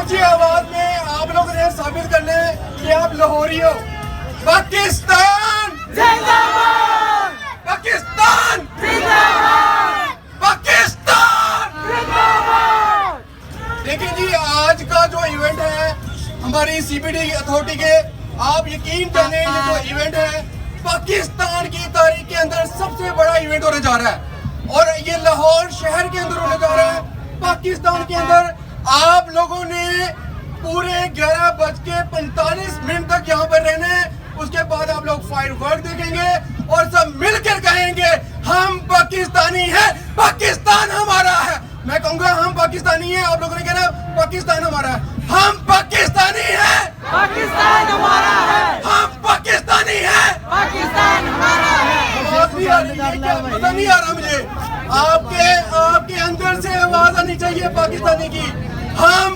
اونچی آواز میں آپ لوگوں نے ثابت کرنا ہے کہ آپ لاہوری ہو. پاکستان زندہ باد! پاکستان زندہ باد! پاکستان زندہ باد! دیکھیں جی، آج کا جو ایونٹ ہے ہماری سی پی ڈی اتھارٹی کے، آپ یقین کریں یہ جو ایونٹ ہے پاکستان کی تاریخ کے اندر سب سے بڑا ایونٹ ہونے جا رہا ہے، اور یہ لاہور شہر کے اندر ہونے جا رہا ہے. پاکستان کے اندر آپ لوگوں نے پورے 11:45 تک یہاں پر رہنا ہے. اس کے بعد آپ لوگ فائر ورک دیکھیں گے اور سب مل کر کہیں گے ہم پاکستانی ہیں، پاکستان ہمارا ہے. میں کہوں گا ہم پاکستانی ہیں، آپ لوگوں نے کہنا پاکستان ہمارا ہے. ہم پاکستانی ہیں، پاکستان ہمارا ہے، ہم پاکستانی ہیں، پاکستان ہمارا ہے. آواز نہیں آ رہی ہے کیا؟ مزہ نہیں آ رہا مجھے. آپ کے اندر سے آواز آنی چاہیے پاکستانی کی. ہم